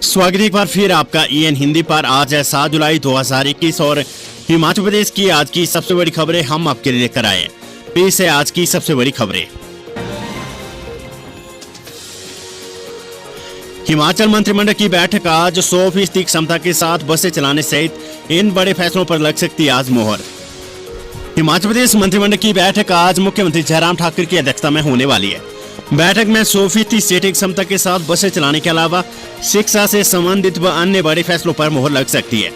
स्वागत एक बार फिर आपका ईएन हिंदी पर। आज है 7 जुलाई 2021 और हिमाचल प्रदेश की आज की सबसे बड़ी खबरें हम आपके लिए लेकर आए। पेश है आज की सबसे बड़ी खबरें। हिमाचल मंत्रिमंडल की बैठक आज 100% क्षमता के साथ बसें चलाने सहित इन बड़े फैसलों पर लग सकती है आज मोहर। हिमाचल प्रदेश मंत्रिमंडल की बैठक आज मुख्यमंत्री जयराम ठाकुर की अध्यक्षता में होने वाली है। बैठक में 100% सीटिंग क्षमता के साथ बसें चलाने के अलावा शिक्षा से संबंधित व अन्य बड़े फैसलों पर मोहर लग सकती है।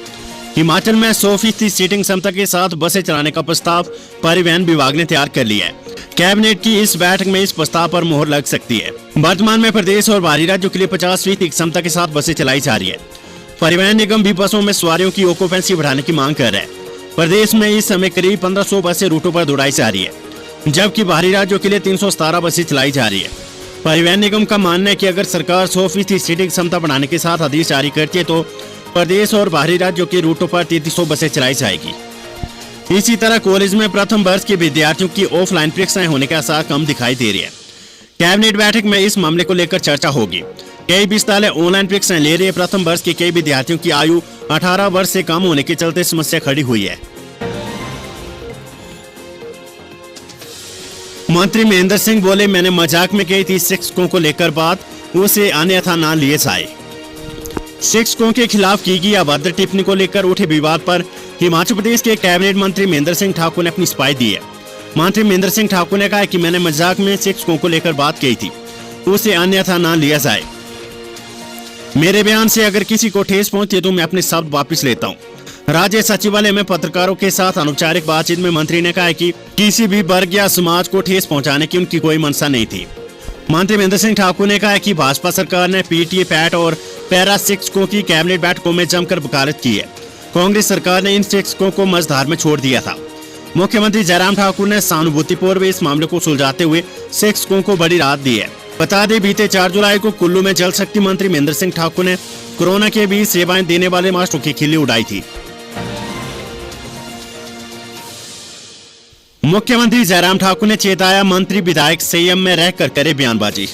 हिमाचल में 100% सीटिंग क्षमता के साथ बसें चलाने का प्रस्ताव परिवहन विभाग ने तैयार कर लिया है। कैबिनेट की इस बैठक में इस प्रस्ताव पर मोहर लग सकती है। वर्तमान में प्रदेश और बाहरी राज्यों के लिए 50% क्षमता के साथ बसें चलाई जा रही है। परिवहन निगम भी बसों में सवारियों की ऑक्यूपेंसी बढ़ाने की मांग कर रहा है। प्रदेश में इस समय करीब 1500 बसें रूटों पर दौड़ाई जा रही है, जबकि बाहरी राज्यों के लिए 317 बसें चलाई जा रही है। परिवहन निगम का मानना है कि अगर सरकार 100% सीटिंग क्षमता बढ़ाने के साथ आदेश जारी करती है तो प्रदेश और बाहरी राज्यों के रूटों पर 3300 बसें चलाई जाएगी। इसी तरह कॉलेज में प्रथम वर्ष के विद्यार्थियों की ऑफलाइन परीक्षाएं होने के आसार कम दिखाई दे रही है। कैबिनेट बैठक में इस मामले को लेकर चर्चा होगी। कई विद्यालय ऑनलाइन परीक्षाएं ले रहे प्रथम वर्ष के कई विद्यार्थियों की आयु 18 वर्ष से कम होने के चलते समस्या खड़ी हुई है। मंत्री महेंद्र सिंह बोले, मैंने मजाक में कही थी शिक्षकों को लेकर बात, उसे अन्यथा ना लिए जाए। शिक्षकों के खिलाफ की गई अभद्र टिप्पणी को लेकर उठे विवाद पर हिमाचल प्रदेश के कैबिनेट मंत्री महेंद्र सिंह ठाकुर ने अपनी सफाई दी है। मंत्री महेंद्र सिंह ठाकुर ने कहा कि मैंने मजाक में शिक्षकों को लेकर बात कही थी, उसे अन्यथा ना लिया जाए। मेरे बयान से अगर किसी को ठेस पहुंची तो मैं अपने शब्द वापस लेता हूं। राज्य सचिवालय में पत्रकारों के साथ अनौपचारिक बातचीत में मंत्री ने कहा कि किसी भी वर्ग या समाज को ठेस पहुंचाने की उनकी कोई मंशा नहीं थी। मंत्री महेंद्र सिंह ठाकुर ने कहा कि भाजपा सरकार ने पीटीए, पैट और पैरा शिक्षकों की कैबिनेट बैठकों में जमकर वकालत की है। कांग्रेस सरकार ने इन शिक्षकों को मझधार में छोड़ दिया था। मुख्यमंत्री जयराम ठाकुर ने सहानुभूतिपूर्वक इस मामले को सुलझाते हुए शिक्षकों को बड़ी राहत दी है। बता दें, बीते 4 जुलाई को कुल्लू में जल शक्ति मंत्री महेंद्र सिंह ठाकुर ने कोरोना के बीच सेवाएं देने वाले मास्टरों की खिल्ली उड़ाई थी। मुख्यमंत्री जयराम ठाकुर ने चेताया, मंत्री विधायक संयम में रहकर करे बयानबाजी।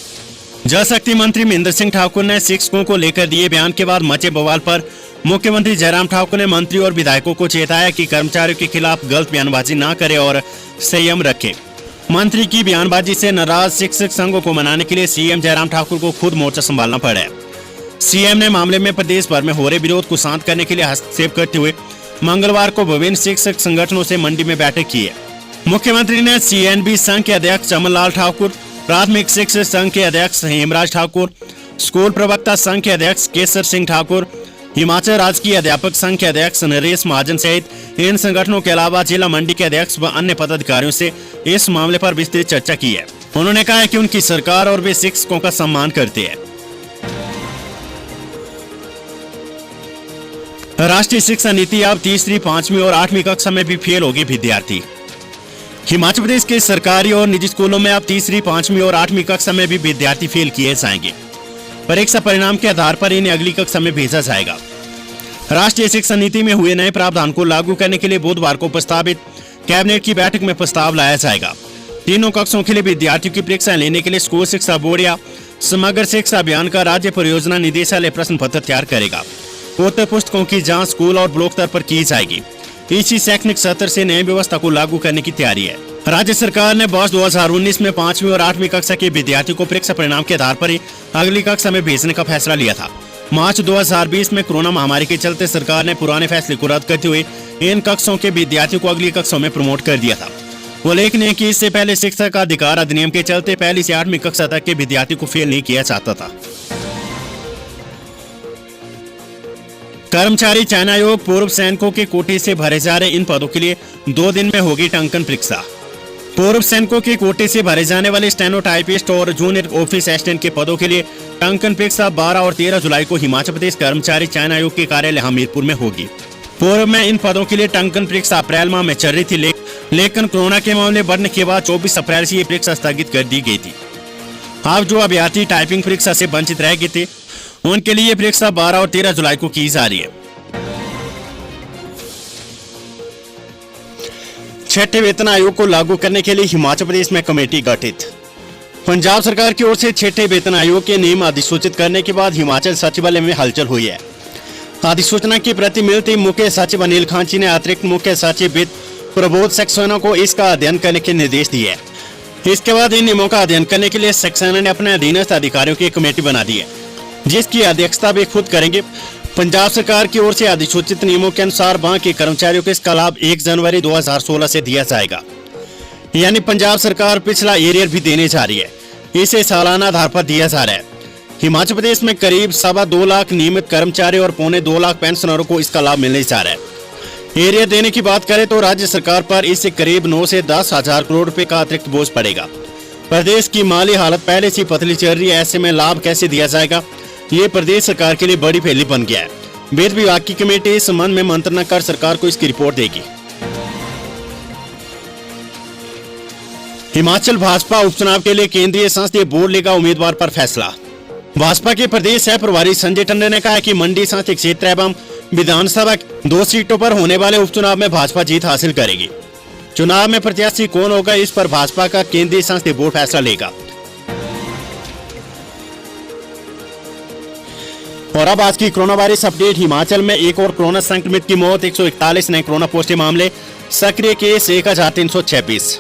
जल शक्ति मंत्री महेंद्र सिंह ठाकुर ने शिक्षकों को लेकर दिए बयान के बाद मचे बवाल पर मुख्यमंत्री जयराम ठाकुर ने मंत्री और विधायकों को चेताया कि कर्मचारियों के खिलाफ गलत बयानबाजी न करे और संयम रखे। मंत्री की बयानबाजी से नाराज शिक्षक संघों को मनाने के लिए सीएम जयराम ठाकुर को खुद मोर्चा संभालना पड़ा है। सीएम ने मामले में प्रदेश भर में हो रहे विरोध को शांत करने के लिए हस्तक्षेप करते हुए मंगलवार को विभिन्न शिक्षक संगठनों से मंडी में बैठक की है। मुख्यमंत्री ने सीएनबी संघ के अध्यक्ष चमनलाल ठाकुर, प्राथमिक शिक्षक संघ के अध्यक्ष हेमराज ठाकुर, स्कूल प्रवक्ता संघ के अध्यक्ष केसर सिंह ठाकुर, हिमाचल राजकीय अध्यापक संघ के अध्यक्ष नरेश महाजन सहित इन संगठनों के अलावा जिला मंडी के अध्यक्ष व अन्य पदाधिकारियों से इस मामले पर विस्तृत चर्चा की है। उन्होंने कहा कि उनकी सरकार और वे शिक्षकों का सम्मान करते हैं। राष्ट्रीय शिक्षा नीति अब तीसरी, 5वीं और 8वीं कक्षा में भी फेल होगी विद्यार्थी। हिमाचल प्रदेश के सरकारी और निजी स्कूलों में अब तीसरी, 5वीं और 8वीं कक्षा में भी विद्यार्थी फेल किए जाएंगे। परीक्षा परिणाम के आधार पर इन्हें अगली कक्षा में भेजा जाएगा। राष्ट्रीय शिक्षा नीति में हुए नए प्रावधान को लागू करने के लिए बुधवार को प्रस्तावित कैबिनेट की बैठक में प्रस्ताव लाया जाएगा। तीनों कक्षों के लिए विद्यार्थियों की परीक्षाएं लेने के लिए स्कूल शिक्षा बोर्ड या समग्र शिक्षा अभियान का राज्य परियोजना निदेशालय प्रश्न पत्र तैयार करेगा। उत्तर पुस्तकों की जाँच स्कूल और ब्लॉक स्तर पर की जाएगी। इसी शैक्षणिक सत्र से नई व्यवस्था को लागू करने की तैयारी है। राज्य सरकार ने वर्ष 2019 में 5वीं और 8वीं कक्षा के विद्यार्थियों को परीक्षा परिणाम के आधार पर ही अगली कक्षा में भेजने का फैसला लिया था। मार्च 2020 में कोरोना महामारी के चलते सरकार ने पुराने फैसले को रद्द करते हुए इन कक्षों के विद्यार्थियों को अगली कक्षाओं में प्रमोट कर दिया था। उल्लेखनीय है कि इससे पहले शिक्षा का अधिकार अधिनियम के चलते 1ली से 8वीं कक्षा तक के विद्यार्थियों को फेल नहीं किया जाता था। कर्मचारी चयन आयोग पूर्व सैनिकों के कोटे से भरे जा रहे इन पदों के लिए 2 दिन में होगी टंकन परीक्षा। पूर्व सैनिकों के कोटे से भरे जाने वाले स्टेनोटाइपिस्ट और जूनियर ऑफिस असिस्टेंट के पदों के लिए टंकन परीक्षा 12 और 13 जुलाई को हिमाचल प्रदेश कर्मचारी चयन आयोग के कार्यालय हमीरपुर में होगी। पूर्व में इन पदों के लिए टंकन परीक्षा अप्रैल माह में चल रही थी, लेकिन कोरोना के मामले बढ़ने के बाद 24 अप्रैल से ये परीक्षा स्थगित कर दी गई थी। अब जो अभ्यर्थी टाइपिंग परीक्षा से वंचित रह गए थे उनके लिए परीक्षा 12 और 13 जुलाई को की जा रही है। छठे वेतन आयोग को लागू करने के लिए हिमाचल प्रदेश में कमेटी गठित। पंजाब सरकार की ओर से छठे वेतन आयोग के नियम अधिसूचित करने के बाद हिमाचल सचिवालय में हलचल हुई है। अधिसूचना की प्रति मिलते मुख्य सचिव अनिल खांची ने अतिरिक्त मुख्य सचिव वित्त प्रबोध सक्सेना को इसका अध्ययन करने के निर्देश दिए। इसके बाद इन नियमों का अध्ययन करने के लिए सक्सेना ने अपने अधीनस्थ अधिकारियों की एक कमेटी बना दी है, जिसकी अध्यक्षता वे खुद करेंगे। पंजाब सरकार की ओर से अधिसूचित नियमों के अनुसार बैंक के कर्मचारियों को इसका लाभ 1 जनवरी 2016 से दिया जाएगा। यानी पंजाब सरकार पिछला एरियर भी देने जा रही है। इसे सालाना आधार पर दिया जा रहा है। हिमाचल प्रदेश में करीब 2.25 लाख नियमित कर्मचारी और 2.25 लाख पेंशनरों को इसका लाभ मिलने जा रहा है। एरियर देने की बात करें तो राज्य सरकार पर इससे करीब 9 से 10 हजार करोड़ रुपए का अतिरिक्त बोझ पड़ेगा। प्रदेश की माली हालत पहले से पतली चल रही है, ऐसे में लाभ कैसे दिया जाएगा, ये प्रदेश सरकार के लिए बड़ी पहेली बन गया है। वित्त विभाग की कमेटी इस संबंध में मंत्रणा कर सरकार को इसकी रिपोर्ट देगी। हिमाचल भाजपा उपचुनाव के लिए केंद्रीय संसदीय बोर्ड लेगा उम्मीदवार पर फैसला। भाजपा के प्रदेश सह प्रभारी संजय टंडन ने कहा है कि मंडी संसदीय क्षेत्र एवं विधानसभा 2 सीटों पर होने वाले उपचुनाव में भाजपा जीत हासिल करेगी। चुनाव में प्रत्याशी कौन होगा, इस पर भाजपा का केंद्रीय संसदीय बोर्ड फैसला लेगा। और अब आज की कोरोना वायरस अपडेट। हिमाचल में एक और कोरोना संक्रमित की मौत, 141 नए कोरोना पॉजिटिव मामले, सक्रिय केस 1326।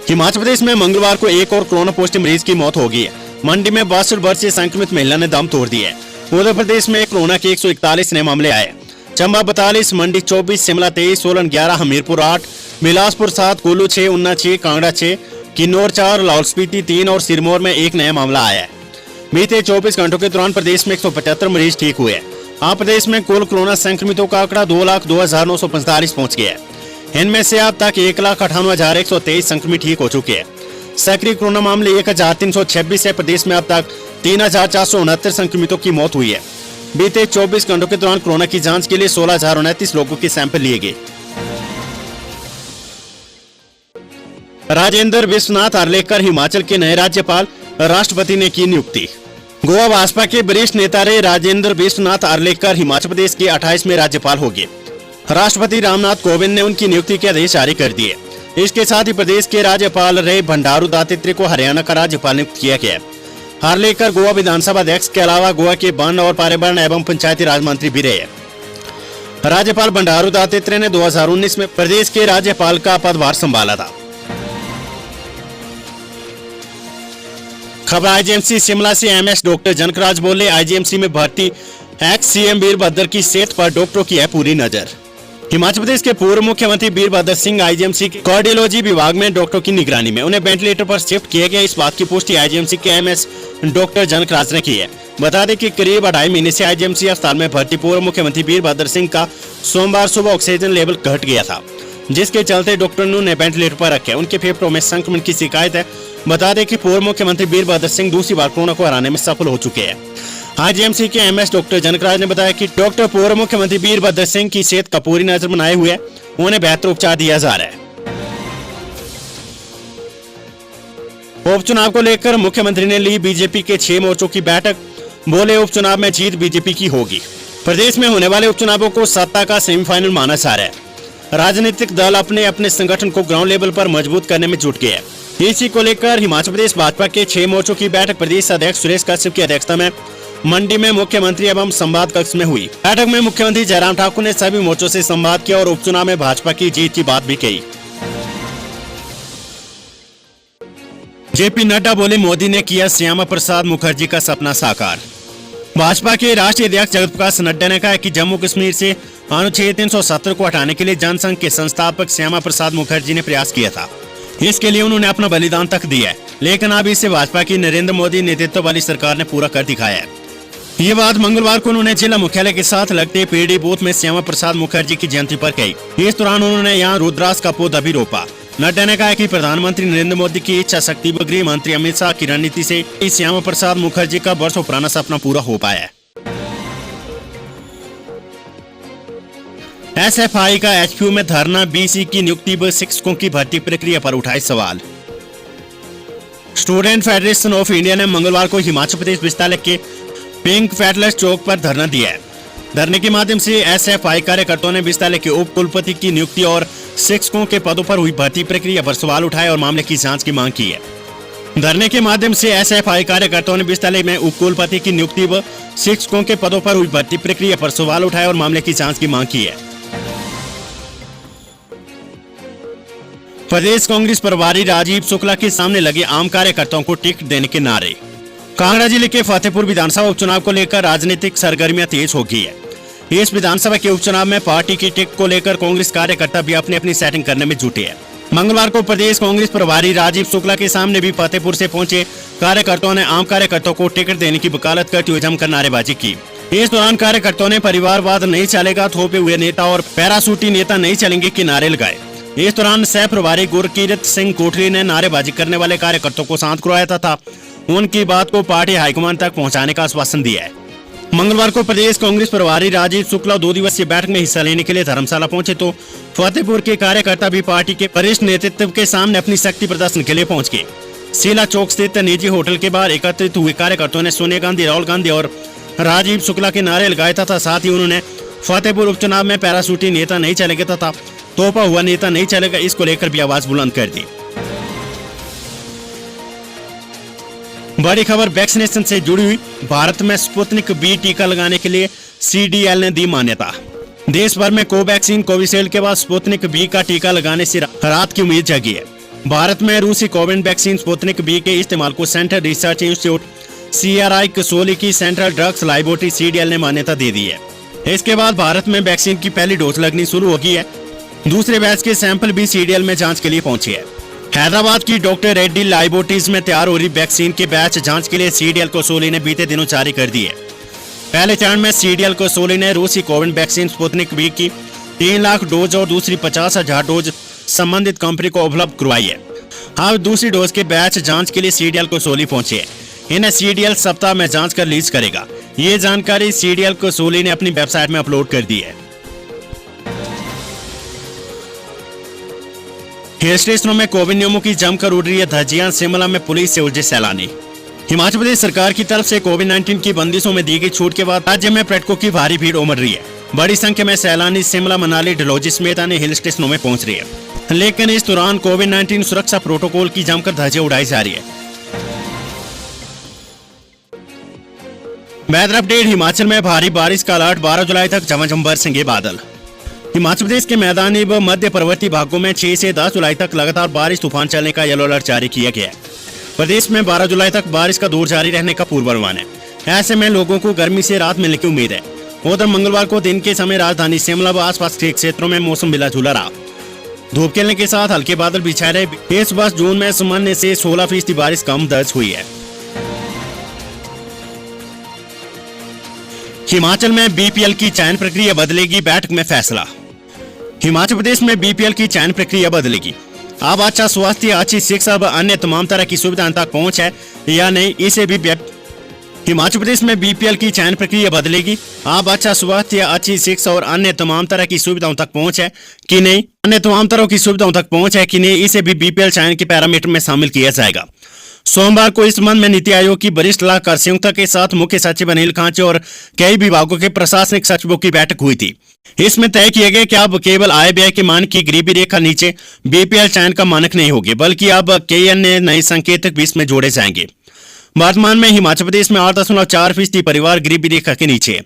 हिमाचल प्रदेश में मंगलवार को एक और कोरोना पॉजिटिव मरीज की मौत हो गई है। मंडी में 62 वर्षीय संक्रमित महिला ने दम तोड़ दिया है। उत्तर प्रदेश में कोरोना के 141 नए मामले आए। चंबा 42, मंडी 24, शिमला 23, सोलन 11, हमीरपुर 8, बिलासपुर 7, कुल्लू 6, ऊना 6, कांगड़ा 6, किन्नौर 4, लाहौल स्पीति 3 और सिरमौर में 1 नया मामला आया है। बीते 24 घंटों के दौरान प्रदेश में 175 मरीज ठीक हुए। अब प्रदेश में कुल कोरोना संक्रमितों का आंकड़ा 2,02,945 पहुंच गया है। इनमें से अब तक 1,58,123 संक्रमित ठीक हो चुके हैं। सक्रिय कोरोना मामले 1,326 है। प्रदेश में अब तक 3,469 संक्रमितों की मौत हुई है। बीते 24 घंटों के दौरान कोरोना की जांच के लिए 16,029 लोगों के सैंपल लिए गए। राजेंद्र विश्वनाथ आर्लेकर हिमाचल के नए राज्यपाल, राष्ट्रपति ने की नियुक्ति। गोवा भाजपा के वरिष्ठ नेता रहे राजेंद्र विश्वनाथ आर्लेकर हिमाचल प्रदेश के 28वें राज्यपाल हो गए। राष्ट्रपति रामनाथ कोविंद ने उनकी नियुक्ति के आदेश जारी कर दिए। इसके साथ ही प्रदेश के राज्यपाल रहे बंडारू दत्तात्रेय को हरियाणा का राज्यपाल नियुक्त किया गया। आर्लेकर गोवा विधानसभा अध्यक्ष के अलावा गोवा के वन और पर्यावरण एवं पंचायती राज मंत्री भी रहे। राज्यपाल बंडारू दत्तात्रेय ने 2019 में प्रदेश के राज्यपाल का पदभार संभाला था। खबर आईजीएमसी शिमला से एमएस डॉक्टर जनकराज बोले, आईजीएमसी में भर्ती एक्स सीएम वीरभद्र की सेहत पर डॉक्टरों की है पूरी नजर। हिमाचल प्रदेश के पूर्व मुख्यमंत्री वीरभद्र सिंह आईजीएमसी के कार्डियोलॉजी विभाग में डॉक्टरों की निगरानी में उन्हें वेंटिलेटर पर शिफ्ट किया गया। इस बात की पुष्टि आईजीएमसी के एमएस डॉक्टर जनकराज ने की है। बता दें कि करीब 2.5 महीने से आईजीएमसी अस्पताल में भर्ती पूर्व मुख्यमंत्री वीरभद्र सिंह का सोमवार सुबह ऑक्सीजन लेवल घट गया था, जिसके चलते डॉक्टर ने उन्हें वेंटिलेटर पर रखे। उनके फेफड़ों में संक्रमण की शिकायत है। बता दें कि पूर्व मुख्यमंत्री वीरभद्र सिंह दूसरी बार कोरोना को हराने में सफल हो चुके हैं। आईजीएमसी के एमएस डॉक्टर जनकराज ने बताया कि डॉक्टर पूर्व मुख्यमंत्री वीरभद्र सिंह की सेहत का पूरी नजर बनाए हुए उन्हें बेहतर उपचार दिया जा रहा है। उपचुनाव को लेकर मुख्यमंत्री ने ली बीजेपी के 6 मोर्चों की बैठक। बोले, उपचुनाव में जीत बीजेपी की होगी। प्रदेश में होने वाले उपचुनावों को सत्ता का सेमीफाइनल माना जा रहा है। राजनीतिक दल अपने अपने संगठन को ग्राउंड लेवल पर मजबूत करने में जुट गए हैं। इसी को लेकर हिमाचल प्रदेश भाजपा के 6 मोर्चों की बैठक प्रदेश अध्यक्ष सुरेश कश्यप की अध्यक्षता में मंडी में मुख्यमंत्री एवं संवाद कक्ष में हुई। बैठक में मुख्यमंत्री जयराम ठाकुर ने सभी मोर्चों से संवाद किया और उपचुनाव में भाजपा की जीत की बात भी कही। जेपी नड्डा बोले, मोदी ने किया श्यामा प्रसाद मुखर्जी का सपना साकार। भाजपा के राष्ट्रीय अध्यक्ष जगत प्रकाश नड्डा ने कहा कि जम्मू कश्मीर से अनुच्छेद 370 को हटाने के लिए जनसंघ के संस्थापक श्यामा प्रसाद मुखर्जी ने प्रयास किया था। इसके लिए उन्होंने अपना बलिदान तक दिया है, लेकिन अब इसे भाजपा की नरेंद्र मोदी नेतृत्व वाली सरकार ने पूरा कर दिखाया है। ये बात मंगलवार को उन्होंने जिला मुख्यालय के साथ लगते पीडी बूथ में श्यामा प्रसाद मुखर्जी की जयंती पर कही। इस दौरान उन्होंने यहाँ रुद्राक्ष का पौधा भी रोपा। नड्डा ने कहा कि प्रधानमंत्री नरेंद्र मोदी की इच्छा शक्ति व गृह मंत्री अमित शाह की रणनीति से श्यामा प्रसाद मुखर्जी का वर्षों पुराना सपना पूरा हो पाया है। एसएफआई का एचपीयू में धरना, बीसी की नियुक्ति व शिक्षकों की भर्ती प्रक्रिया पर उठाए सवाल। स्टूडेंट फेडरेशन ऑफ इंडिया ने मंगलवार को हिमाचल प्रदेश विश्वविद्यालय के पिंक फेटलेस चौक पर धरना दिया है। धरने के माध्यम से एसएफआई कार्यकर्ताओं ने विश्वविद्यालय के उप कुलपति की नियुक्ति और शिक्षकों के पदों पर हुई भर्ती प्रक्रिया पर सवाल उठाए और मामले की जांच की मांग की है। धरने के माध्यम से एसएफआई कार्यकर्ताओं ने विद्यालय में उप कुलपति की नियुक्ति व शिक्षकों के पदों पर हुई भर्ती प्रक्रिया पर सवाल उठाए और मामले की जांच की मांग की है। प्रदेश कांग्रेस प्रभारी राजीव शुक्ला के सामने लगे आम कार्यकर्ताओं को टिकट देने के नारे। कांगड़ा जिले के फतेहपुर विधानसभा उपचुनाव को लेकर राजनीतिक सरगर्मियां तेज हो गई है। इस विधानसभा के उपचुनाव में पार्टी की टिकट को लेकर कांग्रेस कार्यकर्ता भी अपनी अपनी सेटिंग करने में जुटे हैं। मंगलवार को प्रदेश कांग्रेस प्रभारी राजीव शुक्ला के सामने भी फतेहपुर से पहुंचे कार्यकर्ताओं ने आम कार्यकर्ताओं को टिकट देने की वकालत करते हुए जमकर नारेबाजी की। इस दौरान कार्यकर्ताओं ने परिवारवाद नहीं चलेगा, थोपे हुए नेता और पैरासूटी नेता नहीं चलेंगे के नारे लगाए। इस दौरान सह प्रभारी गुरकीरत सिंह कोठरी ने नारेबाजी करने वाले कार्यकर्ताओं को शांत करवाया तथा उनकी बात को पार्टी हाईकमान तक पहुंचाने का आश्वासन दिया है। मंगलवार को प्रदेश कांग्रेस प्रभारी राजीव शुक्ला 2 दिवसीय बैठक में हिस्सा लेने के लिए धर्मशाला पहुंचे तो फतेहपुर के कार्यकर्ता भी पार्टी के वरिष्ठ नेतृत्व के सामने अपनी शक्ति प्रदर्शन के लिए पहुंच गए। शीला चौक स्थित निजी होटल के बाहर एकत्रित हुए कार्यकर्ताओं ने सोनिया गांधी, राहुल गांधी और राजीव शुक्ला के नारे लगाए तथा साथ ही उन्होंने फतेहपुर उपचुनाव में पैरासूटी नेता नहीं चलेगा तथा तोपा हुआ नेता नहीं चलेगा, इसको लेकर भी आवाज बुलंद कर दी। बड़ी खबर वैक्सीनेशन से जुड़ी हुई। भारत में स्पुतनिक बी टीका लगाने के लिए CDL ने दी मान्यता। देश भर में कोवैक्सीन, कोविशील्ड के बाद स्पुतनिक बी का टीका लगाने से राहत की उम्मीद जगी है। भारत में रूसी कोविड वैक्सीन स्पुतनिक बी के इस्तेमाल को central research institute CRI Kasauli की सेंट्रल ड्रग्स लैबोरेटरी CDL ने मान्यता दे दी है। इसके बाद भारत में वैक्सीन की पहली डोज लगनी शुरू हो गई है। दूसरे बैच के सैंपल भी CDL में जांच के लिए पहुंचे हैं। हैदराबाद की डॉक्टर रेड्डी लैबोरेटरीज में तैयार हो रही वैक्सीन के बैच जांच के लिए CDL कसौली ने बीते दिनों जारी कर दी है। पहले चरण में CDL कसौली ने रूसी कोविड वैक्सीन स्पुतनिक बी की 3 लाख डोज और दूसरी 50,000 डोज संबंधित कंपनी को उपलब्ध करवाई है। अब दूसरी डोज के बैच जांच के लिए CDL कसौली पहुंचे हैं। इन्हें CDL सप्ताह में जांच कर रिलीज करेगा। ये जानकारी CDL कसौली ने अपनी वेबसाइट में अपलोड कर दी है। हिल स्टेशनों में कोविड नियमों की जमकर उड़ रही है धज्जियां। शिमला में पुलिस से उलझे सैलानी। हिमाचल प्रदेश सरकार की तरफ से कोविड-19 की बंदिशों में दी गई छूट के बाद राज्य में पर्यटकों की भारी भीड़ उमड़ रही है। बड़ी संख्या में सैलानी शिमला, मनाली, डलहौजी समेत अन्य हिल स्टेशनों में पहुंच रही है। लेकिन इस दौरान कोविड-19 सुरक्षा प्रोटोकॉल की जमकर धज्जियां उड़ाई जा रही है। Weather update. हिमाचल में भारी बारिश का अलर्ट। 12 जुलाई तक झमाझम बरसेंगे बादल। हिमाचल प्रदेश के मैदानी व मध्य पर्वतीय भागों में 6 से 10 जुलाई तक लगातार बारिश तूफान चलने का येलो अलर्ट जारी किया गया है। प्रदेश में 12 जुलाई तक बारिश का दौर जारी रहने का पूर्वानुमान है। ऐसे में लोगों को गर्मी से राहत मिलने की उम्मीद है। उधर मंगलवार को दिन के समय राजधानी शिमला व आसपास के क्षेत्रों में मौसम मिला जुला रहा। धूप खिलने के साथ हल्के बादल भी छाए रहे। इस वर्ष जून में सामान्य से 16% बारिश कम दर्ज हुई है। हिमाचल में BPL की चयन प्रक्रिया बदलेगी, बैठक में फैसला। हिमाचल प्रदेश में BPL की चयन प्रक्रिया बदलेगी। अब अच्छा स्वास्थ्य, अच्छी शिक्षा व अन्य तमाम तरह की सुविधाएं तक पहुंच है या नहीं, इसे भी हिमाचल प्रदेश में BPL की चयन प्रक्रिया बदलेगी। अब अच्छा स्वास्थ्य, अच्छी शिक्षा और अन्य तमाम तरह की सुविधाओं तक पहुंच है कि नहीं, इसे भी BPL चयन के पैरामीटर में शामिल किया जाएगा। सोमवार को इस संबंध में नीति आयोग की वरिष्ठ सलाहकार संयुक्ता के साथ मुख्य सचिव अनिल खांचे और कई विभागों के प्रशासनिक सचिवों की बैठक हुई थी। इसमें तय किया गया कि अब केवल आय व्यय के मानक की गरीबी रेखा नीचे BPL चयन का मानक नहीं होगी, बल्कि अब कई अन्य नए संकेतक भी इसमें जोड़े जाएंगे। वर्तमान में हिमाचल प्रदेश में 8.4% परिवार गरीबी रेखा के नीचे है।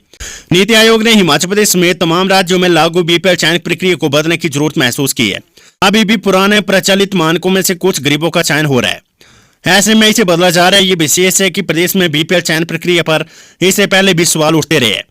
नीति आयोग ने हिमाचल प्रदेश समेत तमाम राज्यों में लागू BPL चयन प्रक्रिया को बदलने की जरूरत महसूस की है। अभी भी पुराने प्रचलित मानकों में से कुछ गरीबों का चयन हो रहा है। ऐसे में इसे बदला जा रहा है। ये विशेष है कि प्रदेश में BPL चयन प्रक्रिया पर इससे पहले भी सवाल उठते रहे।